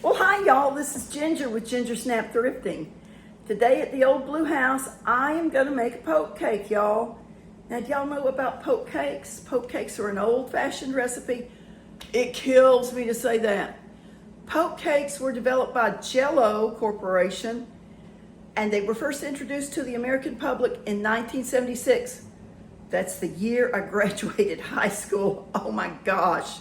Well, hi y'all, this is Ginger with Ginger Snap Thrifting. Today at the Old Blue House, I am gonna make a poke cake, y'all. Now, do y'all know about poke cakes? Poke cakes are an old-fashioned recipe. It kills me to say that. Poke cakes were developed by Jell-O Corporation, and they were first introduced to the American public in 1976. That's the year I graduated high school. Oh my gosh.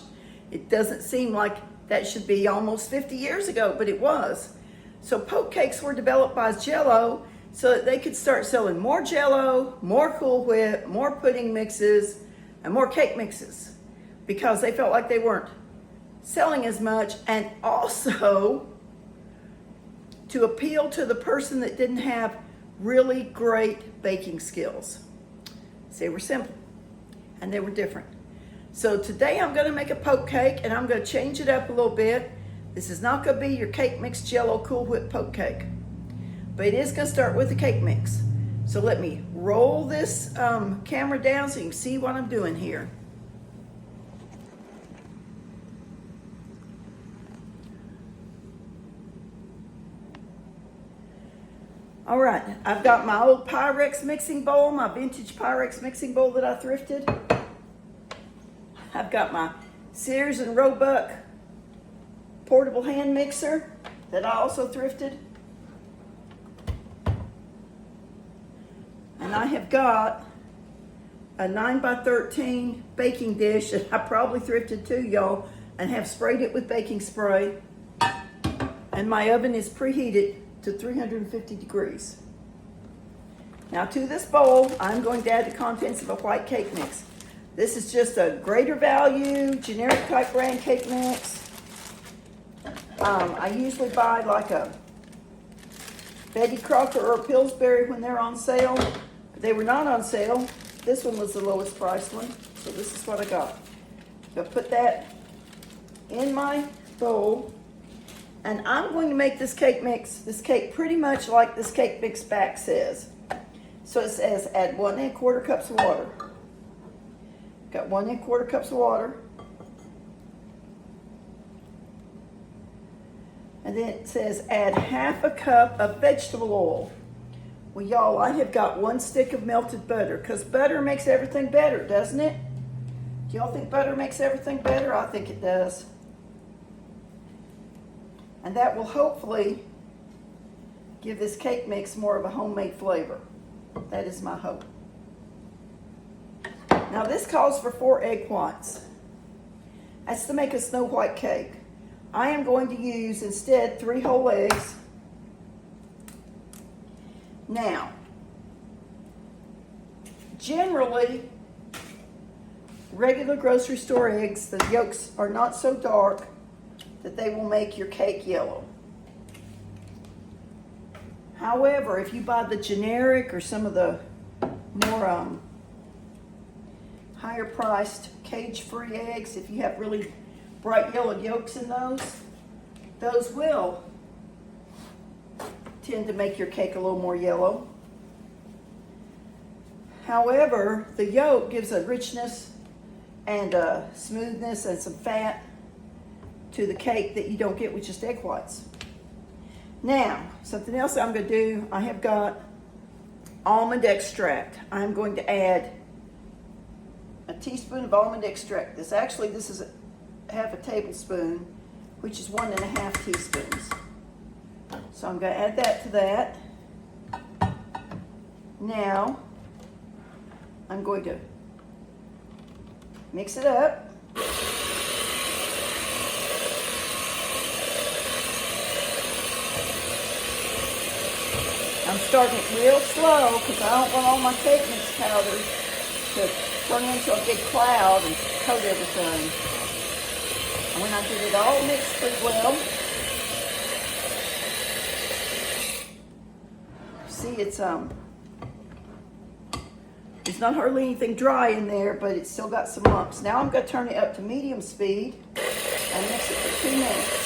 It doesn't seem like that should be almost 50 years ago, but it was. So poke cakes were developed by Jell-O so that they could start selling more Jell-O, more Cool Whip, more pudding mixes, and more cake mixes because they felt like they weren't selling as much, and also to appeal to the person that didn't have really great baking skills. So they were simple and they were different. So today I'm gonna make a poke cake and I'm gonna change it up a little bit. This is not gonna be your cake mix Jell-O Cool Whip poke cake, but it is gonna start with the cake mix. So let me roll this camera down so you can see what I'm doing here. All right, I've got my old Pyrex mixing bowl, my vintage Pyrex mixing bowl that I thrifted. I've got my Sears and Roebuck portable hand mixer that I also thrifted. And I have got a 9x13 baking dish that I probably thrifted too, y'all, and have sprayed it with baking spray. And my oven is preheated to 350 degrees. Now to this bowl, I'm going to add the contents of a white cake mix. This is just a Greater Value, generic type brand cake mix. I usually buy like a Betty Crocker or a Pillsbury when they're on sale. But they were not on sale. This one was the lowest priced one, so this is what I got. So put that in my bowl. And I'm going to make this cake mix, this cake pretty much like this cake mix back says. So it says add 1 1/4 cups of water. Got 1 1/4 cups of water. And then it says add 1/2 cup of vegetable oil. Well, y'all, I have got 1 stick of melted butter because butter makes everything better, doesn't it? Do y'all think butter makes everything better? I think it does. And that will hopefully give this cake mix more of a homemade flavor. That is my hope. Now this calls for 4 egg whites. That's to make a snow white cake. I am going to use instead 3 whole eggs. Now, generally, regular grocery store eggs, the yolks are not so dark that they will make your cake yellow. However, if you buy the generic or some of the more higher priced cage-free eggs, if you have really bright yellow yolks in those will tend to make your cake a little more yellow. However, the yolk gives a richness and a smoothness and some fat to the cake that you don't get with just egg whites. Now, something else I'm going to do, I have got almond extract. I'm going to add a teaspoon of almond extract. This is a 1/2 tablespoon, which is 1 1/2 teaspoons. So I'm going to add that to that. Now, I'm going to mix it up. I'm starting it real slow because I don't want all my cake mix powder to turn into a big cloud and coat everything. And when I get it all mixed pretty well, see it's not hardly anything dry in there, but it's still got some lumps. Now I'm going to turn it up to medium speed and mix it for 2 minutes.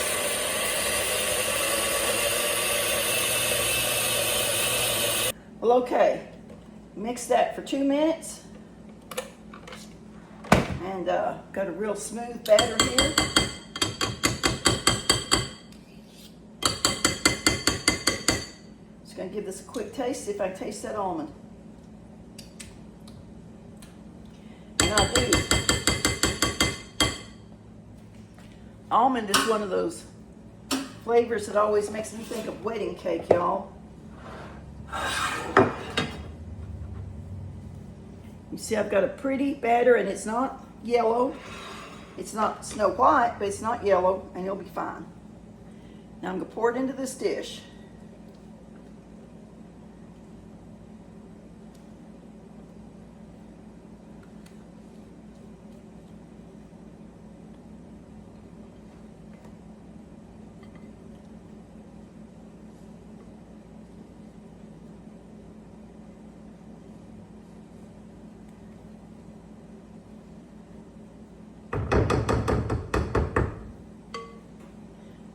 Well, okay, mix that for 2 minutes. And got a real smooth batter here. give this a quick taste, see if I can taste that almond. And I do. Almond is one of those flavors that always makes me think of wedding cake, y'all. You see, I've got a pretty batter, and it's not yellow. It's not Snow White, but it's not yellow, and it'll be fine. Now I'm gonna pour it into this dish.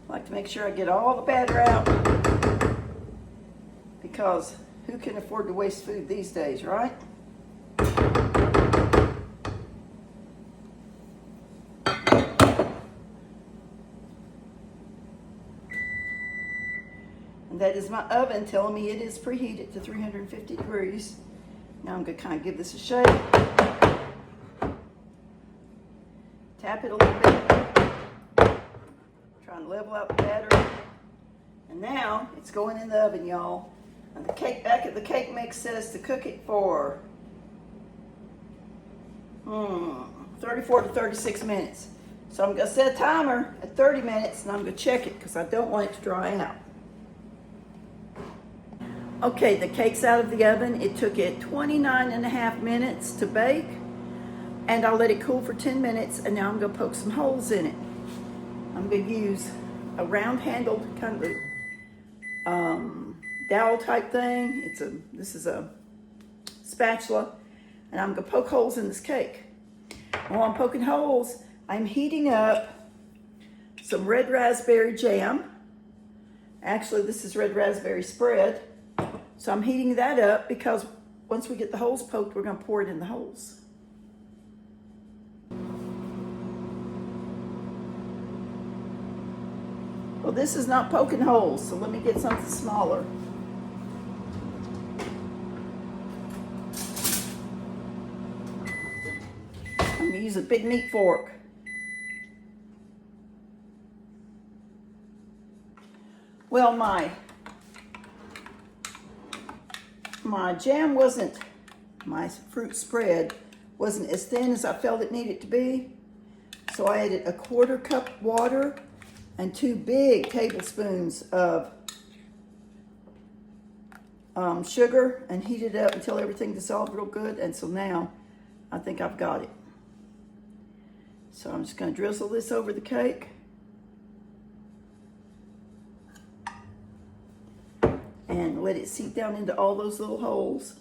I like to make sure I get all the batter out, because who can afford to waste food these days, right? And that is my oven telling me it is preheated to 350 degrees. Now I'm going to kind of give this a shake. Tap it a little bit. Trying to level out the batter. And now it's going in the oven, y'all. And the cake back at the cake mix says to cook it for 34 to 36 minutes. So I'm going to set a timer at 30 minutes, and I'm going to check it because I don't want it to dry out. Okay, the cake's out of the oven. It took it 29.5 minutes to bake, and I let it cool for 10 minutes, and now I'm going to poke some holes in it. I'm going to use a round-handled kind of dowel type thing. This is a spatula, and I'm going to poke holes in this cake. While I'm poking holes, I'm heating up some red raspberry jam. Actually, this is red raspberry spread. So I'm heating that up because once we get the holes poked, we're going to pour it in the holes. Well, this is not poking holes, so let me get something smaller. I'm going to use a big meat fork. Well, my jam wasn't, my fruit spread wasn't as thin as I felt it needed to be. So I added a 1/4 cup water and 2 big tablespoons of sugar, and heated it up until everything dissolved real good. And so now I think I've got it. So I'm just going to drizzle this over the cake. And let it seep down into all those little holes.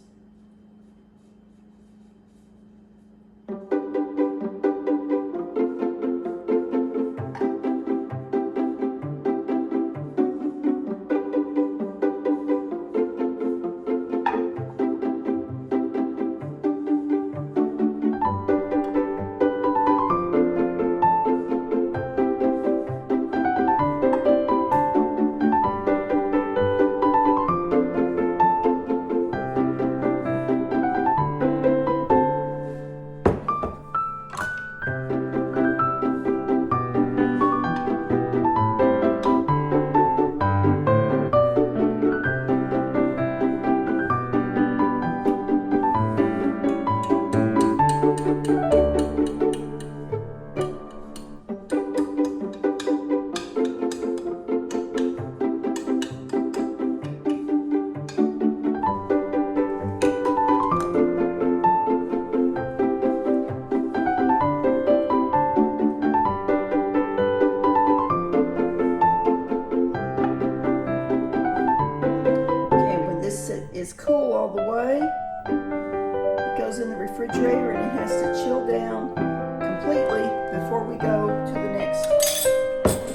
Is cool all the way. It goes in the refrigerator, and it has to chill down completely before we go to the next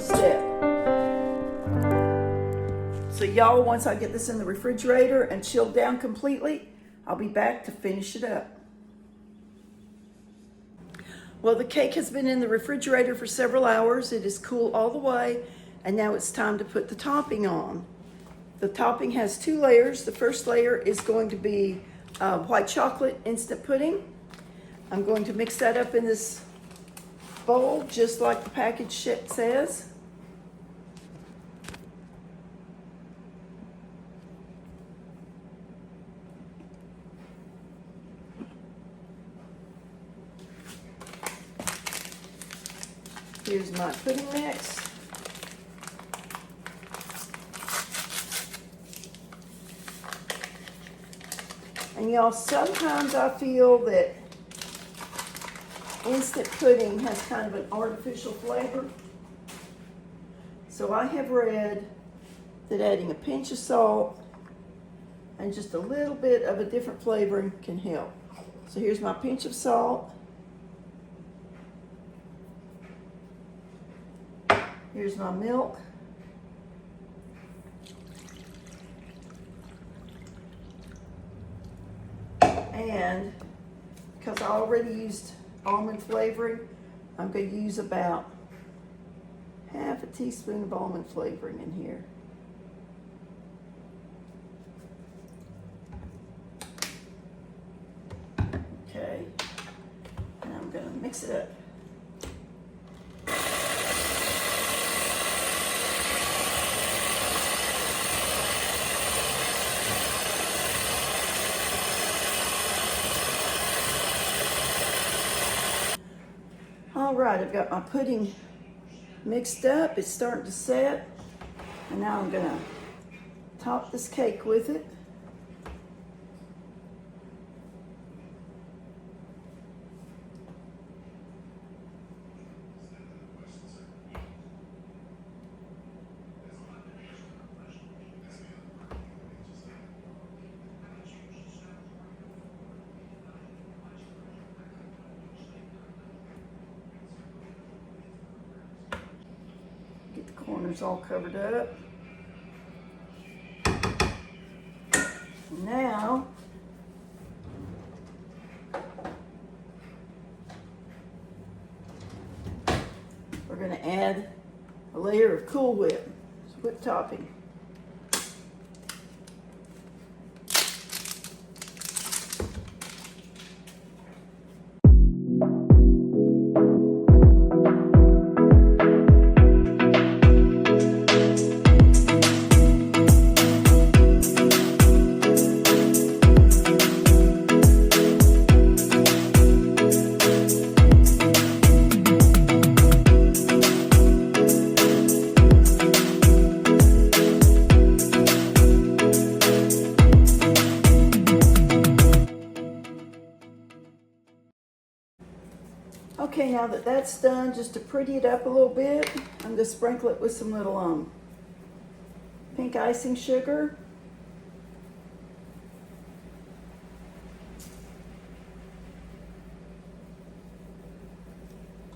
step. So y'all, once I get this in the refrigerator and chilled down completely, I'll be back to finish it up. Well, the cake has been in the refrigerator for several hours. It is cool all the way, and now it's time to put the topping on. The topping has 2 layers. The first layer is going to be white chocolate instant pudding. I'm going to mix that up in this bowl just like the package says. Here's my pudding mix. And y'all, sometimes I feel that instant pudding has kind of an artificial flavor. So I have read that adding a pinch of salt and just a little bit of a different flavoring can help. So here's my pinch of salt. Here's my milk. And because I already used almond flavoring, I'm going to use about half a teaspoon of almond flavoring in here. Okay, and I'm going to mix it up. All right, I've got my pudding mixed up. It's starting to set. And now I'm gonna top this cake with it. Get the corners all covered up. Now, we're going to add a layer of Cool Whip, whipped topping. Okay, now that that's done, just to pretty it up a little bit, I'm going to sprinkle it with some little pink icing sugar.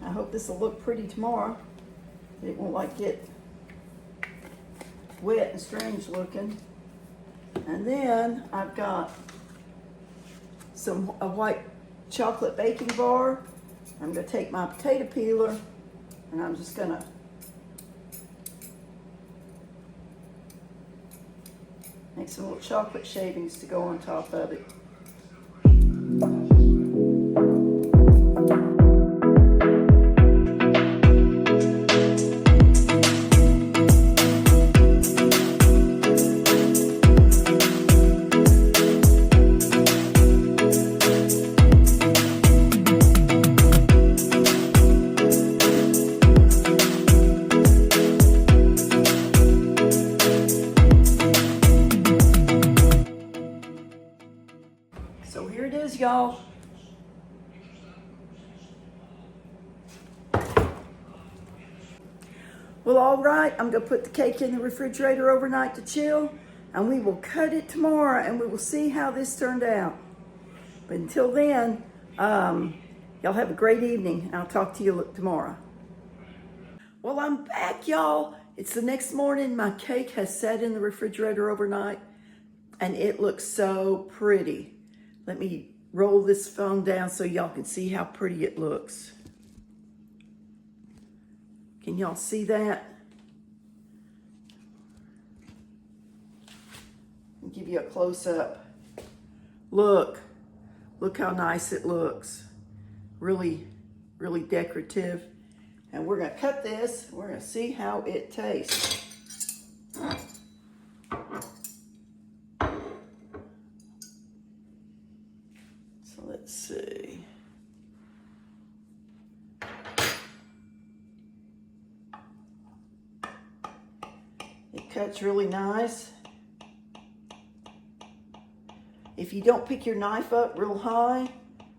I hope this will look pretty tomorrow. It won't like get wet and strange looking. And then I've got a white chocolate baking bar. I'm going to take my potato peeler and I'm just going to make some little chocolate shavings to go on top of it. So here it is, y'all. Well, all right, I'm gonna put the cake in the refrigerator overnight to chill, and we will cut it tomorrow, and we will see how this turned out. But until then, y'all have a great evening, and I'll talk to you tomorrow. Well, I'm back, y'all. It's the next morning. My cake has sat in the refrigerator overnight, and it looks so pretty. Let me roll this phone down so y'all can see how pretty it looks. Can y'all see that? give you a close-up. Look how nice it looks. Really, really decorative. And we're gonna cut this. We're gonna see how it tastes. So let's see. It cuts really nice. If you don't pick your knife up real high,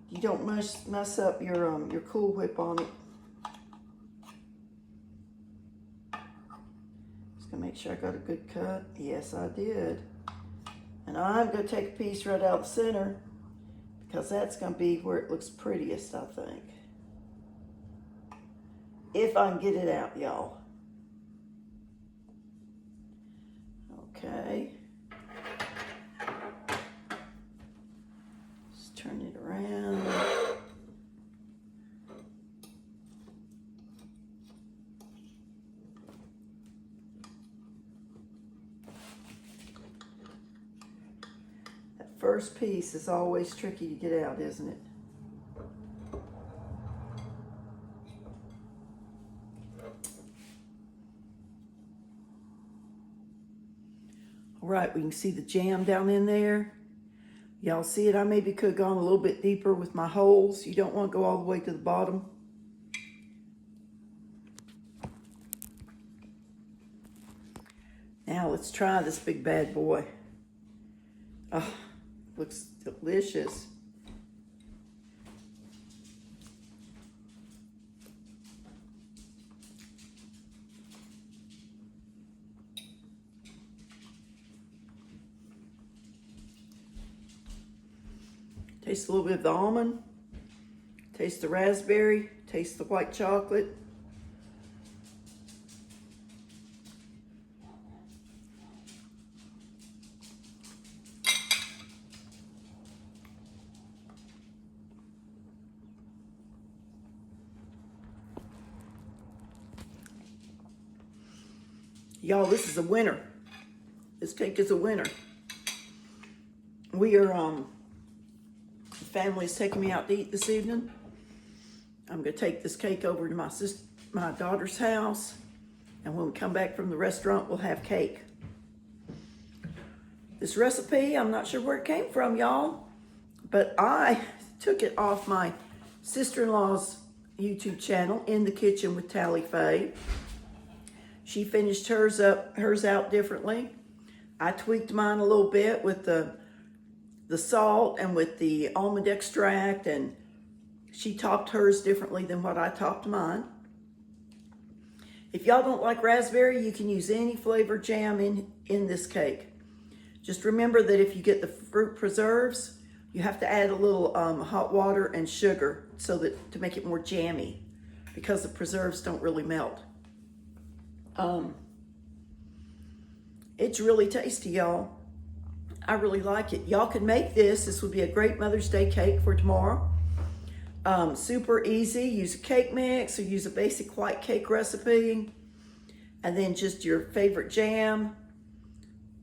you don't mess up your Cool Whip on it. Just gonna make sure I got a good cut. Yes, I did. And I'm gonna take a piece right out of the center because that's gonna be where it looks prettiest, I think. If I can get it out, y'all. Okay. Just turn it around. That first piece is always tricky to get out, isn't it? All right, we can see the jam down in there. Y'all see it? I maybe could have gone a little bit deeper with my holes. You don't want to go all the way to the bottom. Now let's try this big bad boy. Oh, looks delicious. Taste a little bit of the almond, taste the raspberry, taste the white chocolate. Y'all, this is a winner. This cake is a winner. We are, family's taking me out to eat this evening. I'm gonna take this cake over to my daughter's house, and when we come back from the restaurant, we'll have cake. This recipe, I'm not sure where it came from, y'all, but I took it off my sister-in-law's YouTube channel, In the Kitchen with Tally Faye. She finished hers out differently. I tweaked mine a little bit with the salt and with the almond extract, and she topped hers differently than what I topped mine. If y'all don't like raspberry, you can use any flavored jam in this cake. Just remember that if you get the fruit preserves, you have to add a little hot water and sugar to make it more jammy, because the preserves don't really melt. It's really tasty, y'all. I really like it. Y'all can make this. This would be a great Mother's Day cake for tomorrow. Super easy. Use a cake mix or use a basic white cake recipe. And then just your favorite jam,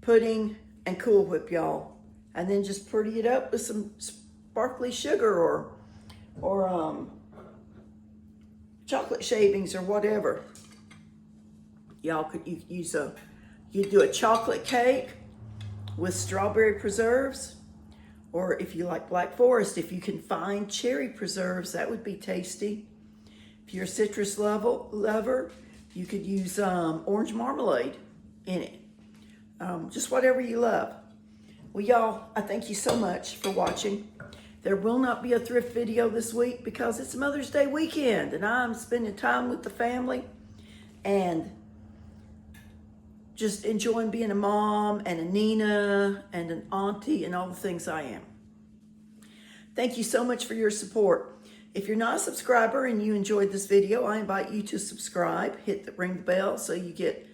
pudding, and Cool Whip, y'all. And then just pretty it up with some sparkly sugar or chocolate shavings or whatever. Y'all could you do a chocolate cake with strawberry preserves, or if you like Black Forest, if you can find cherry preserves, that would be tasty. If you're a citrus lover, you could use orange marmalade in it. Just whatever you love. Well, y'all, I thank you so much for watching. There will not be a thrift video this week because it's Mother's Day weekend and I'm spending time with the family and just enjoying being a mom and a Nina and an auntie and all the things I am. Thank you so much for your support. If you're not a subscriber and you enjoyed this video, I invite you to subscribe, ring the bell so you get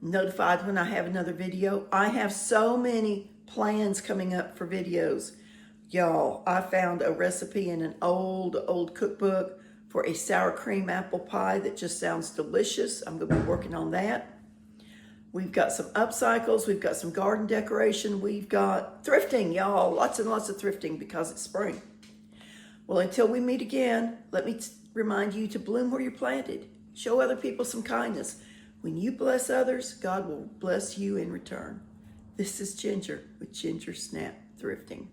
notified when I have another video. I have so many plans coming up for videos. Y'all, I found a recipe in an old cookbook for a sour cream apple pie that just sounds delicious. I'm gonna be working on that. We've got some upcycles. We've got some garden decoration. We've got thrifting, y'all. Lots and lots of thrifting because it's spring. Well, until we meet again, let me remind you to bloom where you're planted. Show other people some kindness. When you bless others, God will bless you in return. This is Ginger with Ginger Snap Thrifting.